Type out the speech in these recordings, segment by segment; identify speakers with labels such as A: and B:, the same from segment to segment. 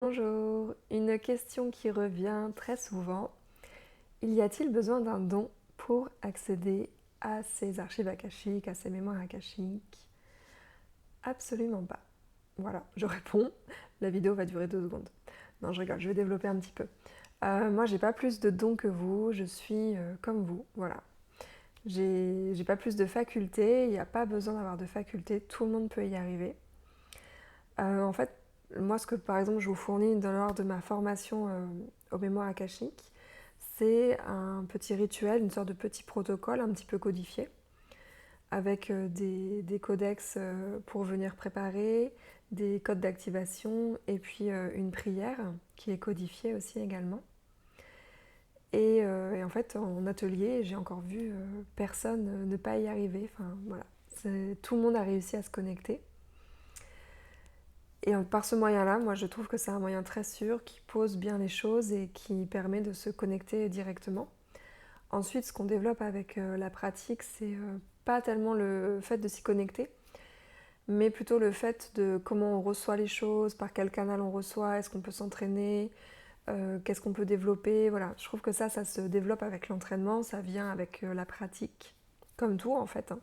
A: Bonjour, une question qui revient très souvent. Y a-t-il besoin d'un don pour accéder à ces archives akashiques, à ces mémoires akashiques? Absolument pas. Voilà, je réponds. La vidéo va durer 2 secondes. Non, je rigole, je vais développer un petit peu. Moi, j'ai pas plus de dons que vous, je suis comme vous, voilà. J'ai pas plus de facultés, il n'y a pas besoin d'avoir de facultés, tout le monde peut y arriver. En fait, moi, ce que par exemple je vous fournis lors de ma formation aux mémoires akashiques, c'est un petit rituel, une sorte de petit protocole un petit peu codifié, avec des codex pour venir préparer, des codes d'activation et puis une prière qui est codifiée aussi également. Et en fait, en atelier, j'ai encore vu personne ne pas y arriver. Enfin, voilà. Tout le monde a réussi à se connecter. Et par ce moyen-là, moi je trouve que c'est un moyen très sûr qui pose bien les choses et qui permet de se connecter directement. Ensuite, ce qu'on développe avec la pratique, c'est pas tellement le fait de s'y connecter, mais plutôt le fait de comment on reçoit les choses, par quel canal on reçoit, est-ce qu'on peut s'entraîner, qu'est-ce qu'on peut développer. Voilà, je trouve que ça se développe avec l'entraînement, ça vient avec la pratique, comme tout en fait, hein.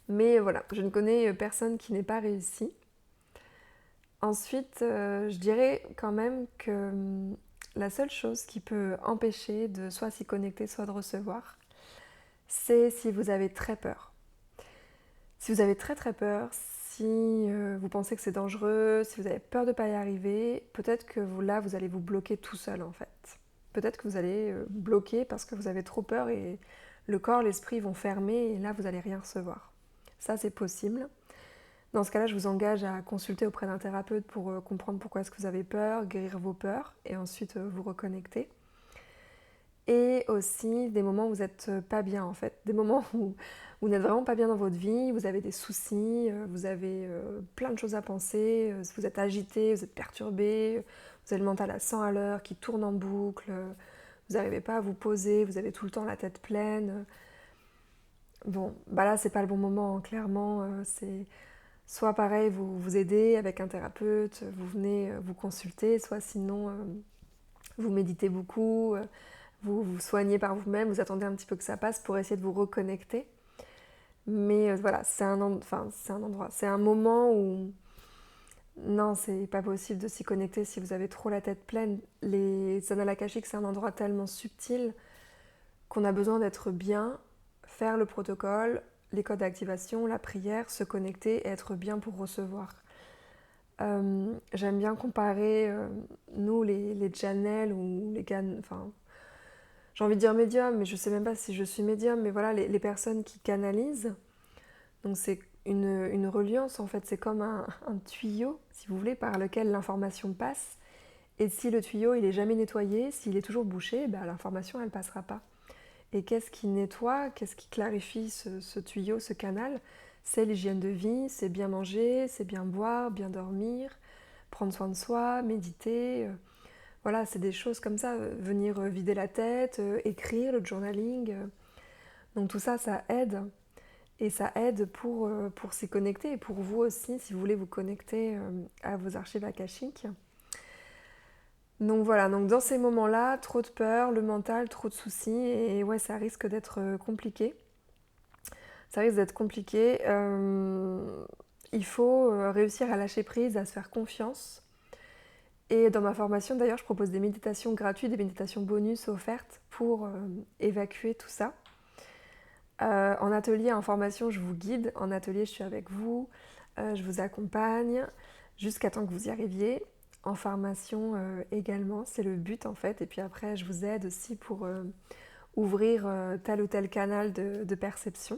A: Mais voilà, je ne connais personne qui n'ait pas réussi. Ensuite, je dirais quand même que la seule chose qui peut empêcher de soit s'y connecter, soit de recevoir, c'est si vous avez très peur. Si vous avez très très peur, si vous pensez que c'est dangereux, si vous avez peur de ne pas y arriver, peut-être que vous allez vous bloquer tout seul en fait. Peut-être que vous allez bloquer parce que vous avez trop peur et le corps, l'esprit vont fermer et là vous n'allez rien recevoir. Ça c'est possible. Dans ce cas-là, je vous engage à consulter auprès d'un thérapeute pour comprendre pourquoi est-ce que vous avez peur, guérir vos peurs et ensuite vous reconnecter. Et aussi des moments où vous n'êtes pas bien en fait, des moments où vous n'êtes vraiment pas bien dans votre vie, vous avez des soucis, vous avez plein de choses à penser, vous êtes agité, vous êtes perturbé, vous avez le mental à 100 à l'heure qui tourne en boucle, vous n'arrivez pas à vous poser, vous avez tout le temps la tête pleine. Bon, bah là c'est pas le bon moment, hein, clairement, c'est soit pareil, vous vous aidez avec un thérapeute, vous venez vous consulter, soit sinon vous méditez beaucoup, vous vous soignez par vous-même, vous attendez un petit peu que ça passe pour essayer de vous reconnecter. Mais voilà, c'est un endroit, c'est un moment où non, c'est pas possible de s'y connecter si vous avez trop la tête pleine. Les annales akashiques, c'est un endroit tellement subtil qu'on a besoin d'être bien, faire le protocole, les codes d'activation, la prière, se connecter et être bien pour recevoir. J'aime bien comparer, nous, les channels ou les enfin, j'ai envie de dire médium, mais je sais même pas si je suis médium, mais voilà, les personnes qui canalisent. Donc c'est une reliance, en fait, c'est comme un tuyau, si vous voulez, par lequel l'information passe. Et si le tuyau, il est jamais nettoyé, s'il est toujours bouché, ben, l'information, elle passera pas. Et qu'est-ce qui nettoie, qu'est-ce qui clarifie ce tuyau, ce canal? C'est l'hygiène de vie, c'est bien manger, c'est bien boire, bien dormir, prendre soin de soi, méditer. Voilà, c'est des choses comme ça, venir vider la tête, écrire, le journaling. Donc tout ça, ça aide. Et ça aide pour s'y connecter et pour vous aussi, si vous voulez vous connecter à vos archives akashiques. Donc voilà, donc dans ces moments-là, trop de peur, le mental, trop de soucis, et ouais, ça risque d'être compliqué. Ça risque d'être compliqué. Il faut réussir à lâcher prise, à se faire confiance. Et dans ma formation, d'ailleurs, je propose des méditations gratuites, des méditations bonus offertes pour évacuer tout ça. En atelier, en formation, je vous guide. En atelier, je suis avec vous. Je vous accompagne jusqu'à temps que vous y arriviez. En formation également, c'est le but en fait. Et puis après, je vous aide aussi pour ouvrir tel ou tel canal de perception.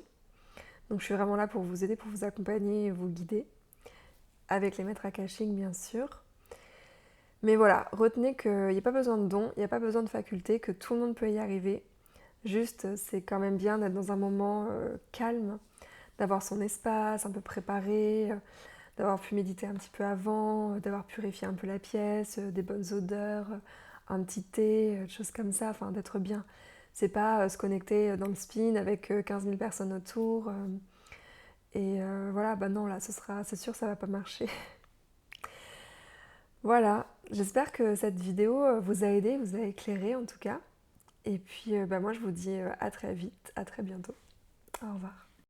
A: Donc je suis vraiment là pour vous aider, pour vous accompagner et vous guider. Avec les maîtres akashiques, bien sûr. Mais voilà, retenez qu'il n'y a pas besoin de dons, il n'y a pas besoin de facultés, que tout le monde peut y arriver. Juste, c'est quand même bien d'être dans un moment calme, d'avoir son espace un peu préparé, d'avoir pu méditer un petit peu avant, d'avoir purifié un peu la pièce, des bonnes odeurs, un petit thé, des choses comme ça, enfin d'être bien. C'est pas se connecter dans le spin avec 15 000 personnes autour. Et voilà, bah non, là, c'est sûr, ça va pas marcher. Voilà, j'espère que cette vidéo vous a aidé, vous a éclairé en tout cas. Et puis moi je vous dis à très vite, à très bientôt. Au revoir.